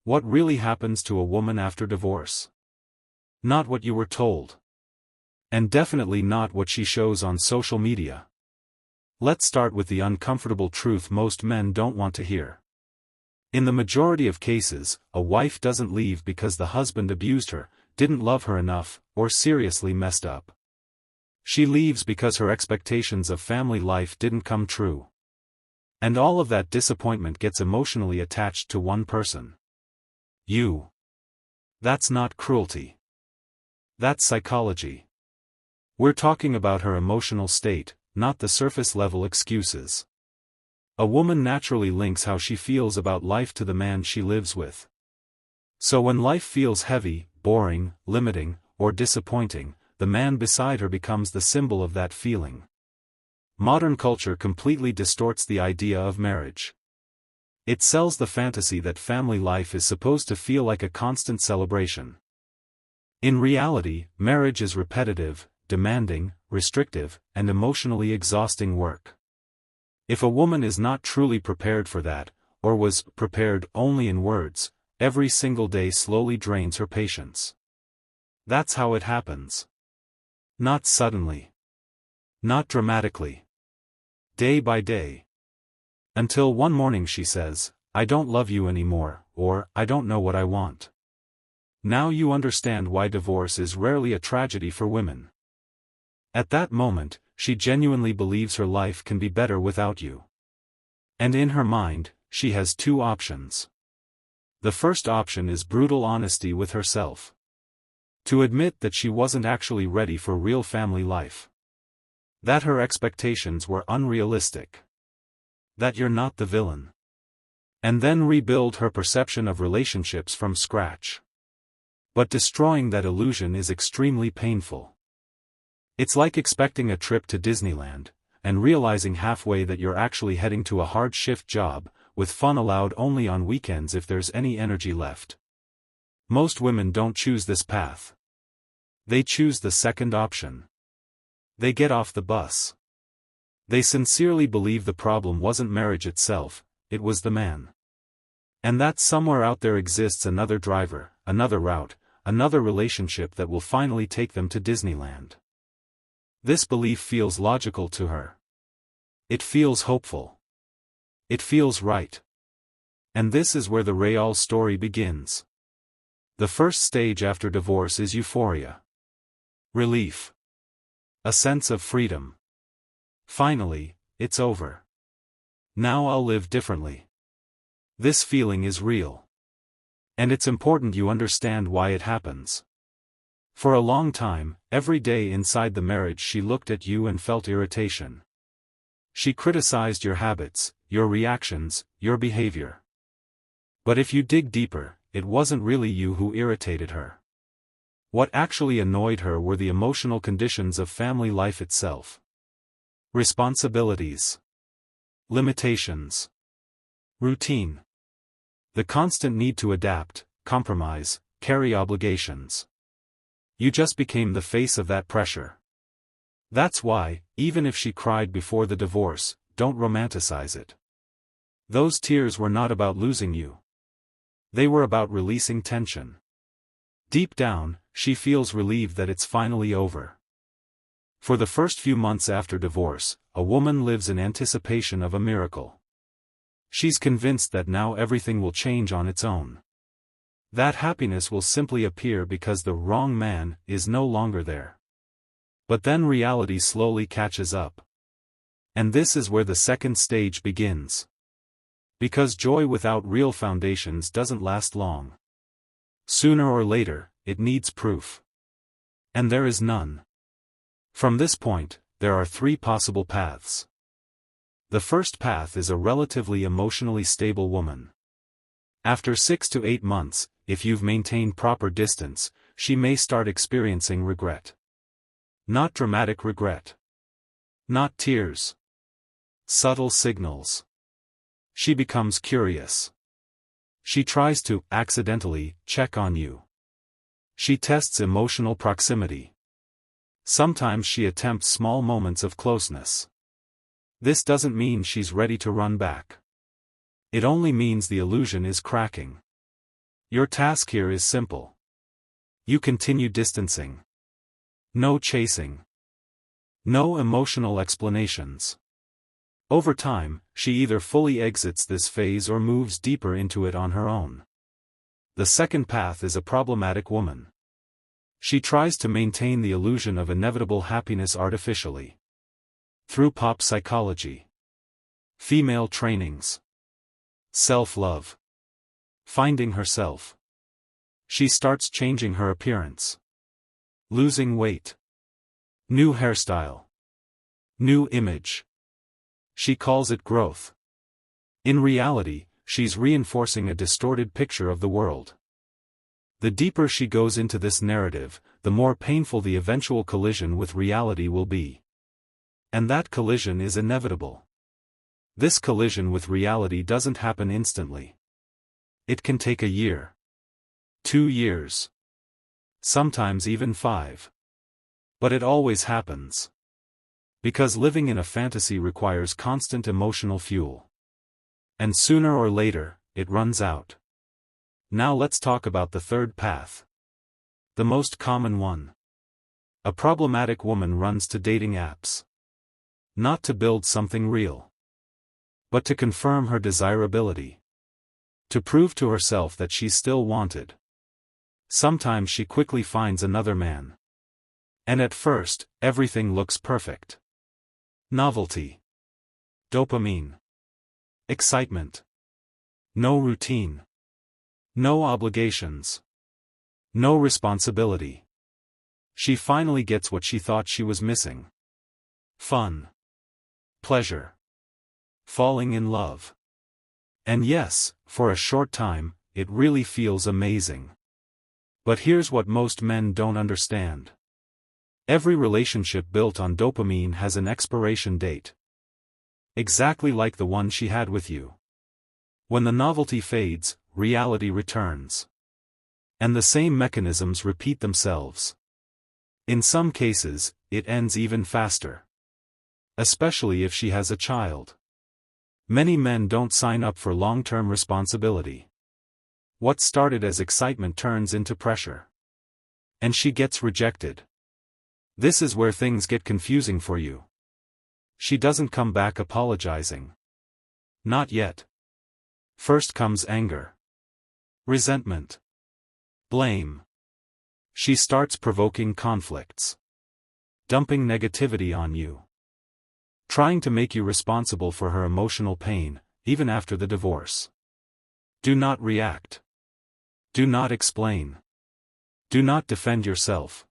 What really happens to a woman after divorce? Not what you were told. And definitely not what she shows on social media. Let's start with the uncomfortable truth most men don't want to hear. In the majority of cases, a wife doesn't leave because the husband abused her, didn't love her enough, or seriously messed up. She leaves because her expectations of family life didn't come true. And all of that disappointment gets emotionally attached to one person. You. That's not cruelty. That's psychology. We're talking about her emotional state, not the surface-level excuses. A woman naturally links how she feels about life to the man she lives with. So when life feels heavy, boring, limiting, or disappointing, the man beside her becomes the symbol of that feeling. Modern culture completely distorts the idea of marriage. It sells the fantasy that family life is supposed to feel like a constant celebration. In reality, marriage is repetitive, demanding, restrictive, and emotionally exhausting work. If a woman is not truly prepared for that, or was prepared only in words, every single day slowly drains her patience. That's how it happens. Not suddenly. Not dramatically. Day by day. Until one morning she says, "I don't love you anymore," or "I don't know what I want." Now you understand why divorce is rarely a tragedy for women. At that moment, she genuinely believes her life can be better without you. And in her mind, she has two options. The first option is brutal honesty with herself. To admit that she wasn't actually ready for real family life. That her expectations were unrealistic. That you're not the villain. And then rebuild her perception of relationships from scratch. But destroying that illusion is extremely painful. It's like expecting a trip to Disneyland, and realizing halfway that you're actually heading to a hard shift job, with fun allowed only on weekends if there's any energy left. Most women don't choose this path. They choose the second option. They get off the bus. They sincerely believe the problem wasn't marriage itself, it was the man. And that somewhere out there exists another driver, another route, another relationship that will finally take them to Disneyland. This belief feels logical to her. It feels hopeful. It feels right. And this is where the Rayal story begins. The first stage after divorce is euphoria. Relief. A sense of freedom. Finally, it's over. Now I'll live differently. This feeling is real. And it's important you understand why it happens. For a long time, every day inside the marriage she looked at you and felt irritation. She criticized your habits, your reactions, your behavior. But if you dig deeper, it wasn't really you who irritated her. What actually annoyed her were the emotional conditions of family life itself. Responsibilities. Limitations. Routine. The constant need to adapt, compromise, carry obligations. You just became the face of that pressure. That's why, even if she cried before the divorce, don't romanticize it. Those tears were not about losing you. They were about releasing tension. Deep down, she feels relieved that it's finally over. For the first few months after divorce, a woman lives in anticipation of a miracle. She's convinced that now everything will change on its own. That happiness will simply appear because the wrong man is no longer there. But then reality slowly catches up. And this is where the second stage begins. Because joy without real foundations doesn't last long. Sooner or later, it needs proof. And there is none. From this point, there are three possible paths. The first path is a relatively emotionally stable woman. After 6 to 8 months, if you've maintained proper distance, she may start experiencing regret. Not dramatic regret. Not tears. Subtle signals. She becomes curious. She tries to, accidentally, check on you. She tests emotional proximity. Sometimes she attempts small moments of closeness. This doesn't mean she's ready to run back. It only means the illusion is cracking. Your task here is simple. You continue distancing. No chasing. No emotional explanations. Over time, she either fully exits this phase or moves deeper into it on her own. The second path is a problematic woman. She tries to maintain the illusion of inevitable happiness artificially. Through pop psychology, female trainings, self-love, finding herself. She starts changing her appearance. Losing weight. New hairstyle. New image. She calls it growth. In reality, she's reinforcing a distorted picture of the world. The deeper she goes into this narrative, the more painful the eventual collision with reality will be. And that collision is inevitable. This collision with reality doesn't happen instantly. It can take a year. 2 years. Sometimes even 5. But it always happens. Because living in a fantasy requires constant emotional fuel. And sooner or later, it runs out. Now let's talk about the third path. The most common one. A problematic woman runs to dating apps. Not to build something real, but to confirm her desirability. To prove to herself that she's still wanted. Sometimes she quickly finds another man. And at first, everything looks perfect. Novelty. Dopamine. Excitement. No routine. No obligations. No responsibility. She finally gets what she thought she was missing. Fun. Pleasure. Falling in love. And yes, for a short time, it really feels amazing. But here's what most men don't understand. Every relationship built on dopamine has an expiration date. Exactly like the one she had with you. When the novelty fades, reality returns. And the same mechanisms repeat themselves. In some cases, it ends even faster. Especially if she has a child. Many men don't sign up for long-term responsibility. What started as excitement turns into pressure. And she gets rejected. This is where things get confusing for you. She doesn't come back apologizing. Not yet. First comes anger. Resentment. Blame. She starts provoking conflicts. Dumping negativity on you. Trying to make you responsible for her emotional pain, even after the divorce. Do not react. Do not explain. Do not defend yourself.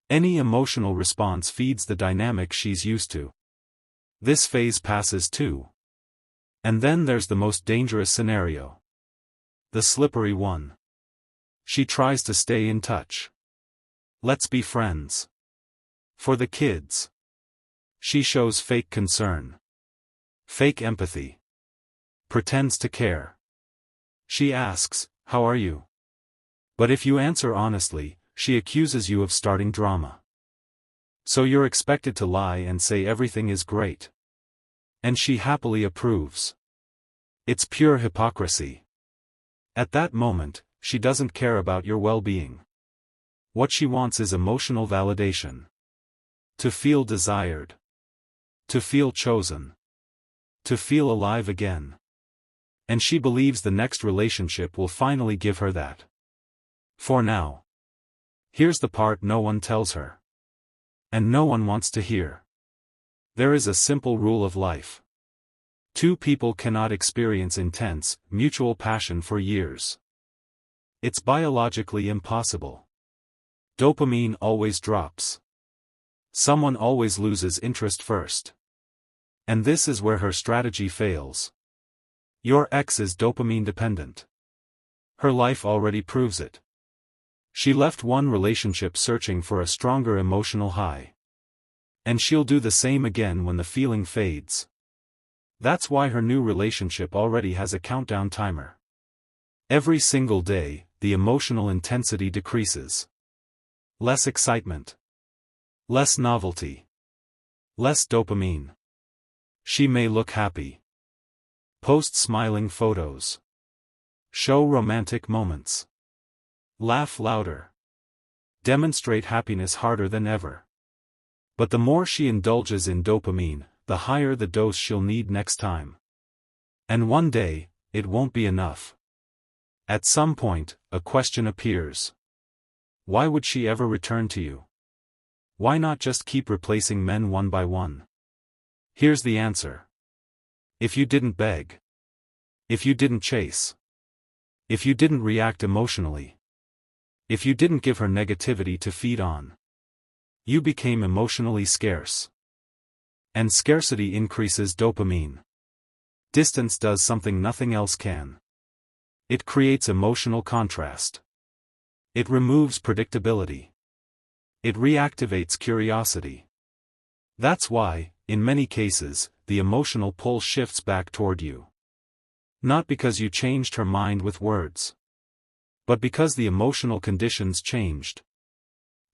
Any emotional response feeds the dynamic she's used to. This phase passes too. And then there's the most dangerous scenario. The slippery one. She tries to stay in touch. Let's be friends. For the kids. She shows fake concern. Fake empathy. Pretends to care. She asks, "How are you?" But if you answer honestly, she accuses you of starting drama. So you're expected to lie and say everything is great. And she happily approves. It's pure hypocrisy. At that moment, she doesn't care about your well-being. What she wants is emotional validation. To feel desired. To feel chosen. To feel alive again. And she believes the next relationship will finally give her that. For now. Here's the part no one tells her. And no one wants to hear. There is a simple rule of life. 2 people cannot experience intense, mutual passion for years. It's biologically impossible. Dopamine always drops. Someone always loses interest first. And this is where her strategy fails. Your ex is dopamine dependent. Her life already proves it. She left one relationship searching for a stronger emotional high. And she'll do the same again when the feeling fades. That's why her new relationship already has a countdown timer. Every single day, the emotional intensity decreases. Less excitement. Less novelty. Less dopamine. She may look happy. Post smiling photos. Show romantic moments. Laugh louder. Demonstrate happiness harder than ever. But the more she indulges in dopamine, the higher the dose she'll need next time. And one day, it won't be enough. At some point, a question appears. Why would she ever return to you? Why not just keep replacing men one by one? Here's the answer. If you didn't beg. If you didn't chase. If you didn't react emotionally. If you didn't give her negativity to feed on. You became emotionally scarce. And scarcity increases dopamine. Distance does something nothing else can. It creates emotional contrast. It removes predictability. It reactivates curiosity. That's why, in many cases, the emotional pull shifts back toward you. Not because you changed her mind with words. But because the emotional conditions changed.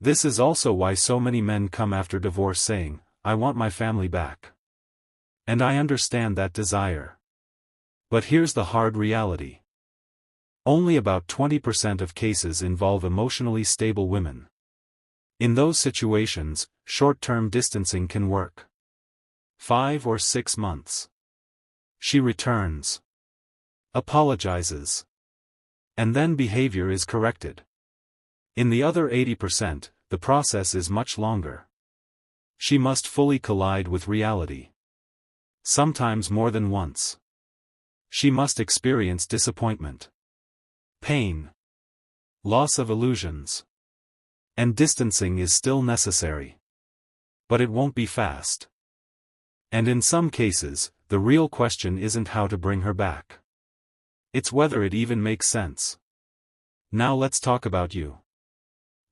This is also why so many men come after divorce saying, "I want my family back." And I understand that desire. But here's the hard reality. Only about 20% of cases involve emotionally stable women. In those situations, short-term distancing can work. 5 or 6 months. She returns. Apologizes. And then behavior is corrected. In the other 80%, the process is much longer. She must fully collide with reality. Sometimes more than once. She must experience disappointment. Pain. Loss of illusions. And distancing is still necessary. But it won't be fast. And in some cases, the real question isn't how to bring her back. It's whether it even makes sense. Now let's talk about you.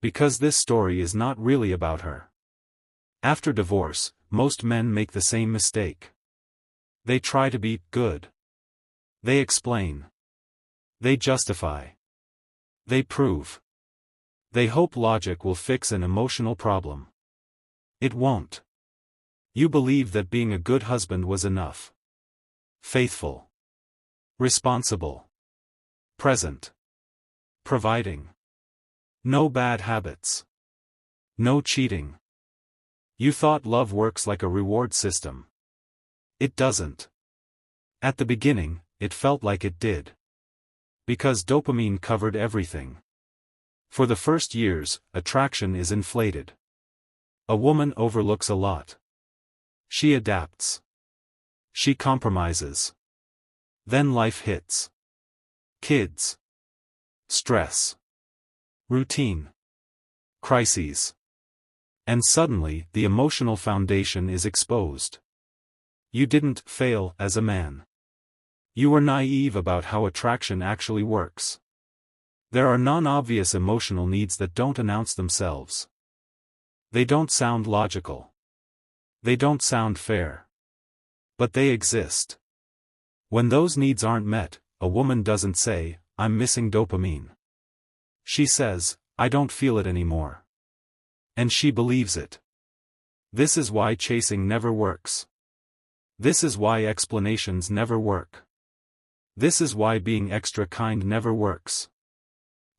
Because this story is not really about her. After divorce, most men make the same mistake. They try to be good. They explain. They justify. They prove. They hope logic will fix an emotional problem. It won't. You believe that being a good husband was enough. Faithful. Responsible. Present. Providing. No bad habits. No cheating. You thought love works like a reward system. It doesn't. At the beginning, it felt like it did. Because dopamine covered everything. For the first years, attraction is inflated. A woman overlooks a lot. She adapts. She compromises. Then life hits. Kids. Stress. Routine. Crises. And suddenly, the emotional foundation is exposed. You didn't fail as a man. You were naive about how attraction actually works. There are non-obvious emotional needs that don't announce themselves. They don't sound logical. They don't sound fair. But they exist. When those needs aren't met, a woman doesn't say, "I'm missing dopamine." She says, "I don't feel it anymore." And she believes it. This is why chasing never works. This is why explanations never work. This is why being extra kind never works.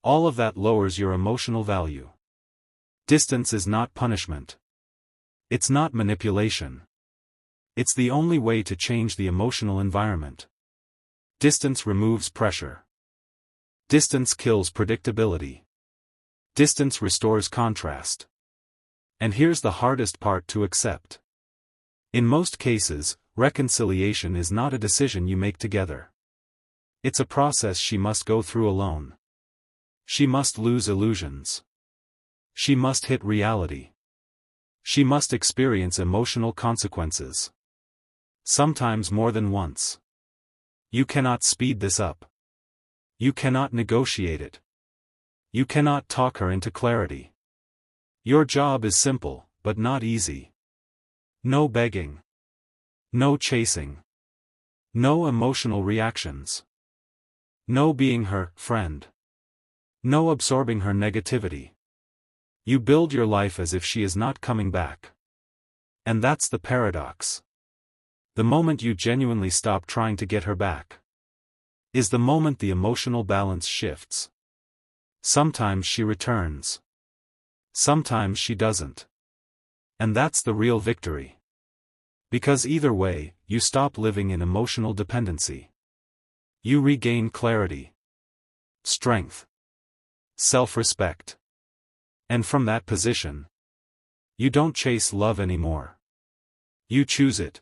All of that lowers your emotional value. Distance is not punishment. It's not manipulation. It's the only way to change the emotional environment. Distance removes pressure. Distance kills predictability. Distance restores contrast. And here's the hardest part to accept. In most cases, reconciliation is not a decision you make together. It's a process she must go through alone. She must lose illusions. She must hit reality. She must experience emotional consequences. Sometimes more than once. You cannot speed this up. You cannot negotiate it. You cannot talk her into clarity. Your job is simple, but not easy. No begging. No chasing. No emotional reactions. No being her friend. No absorbing her negativity. You build your life as if she is not coming back. And that's the paradox. The moment you genuinely stop trying to get her back, is the moment the emotional balance shifts. Sometimes she returns. Sometimes she doesn't. And that's the real victory. Because either way, you stop living in emotional dependency. You regain clarity, strength, self-respect. And from that position, you don't chase love anymore. You choose it.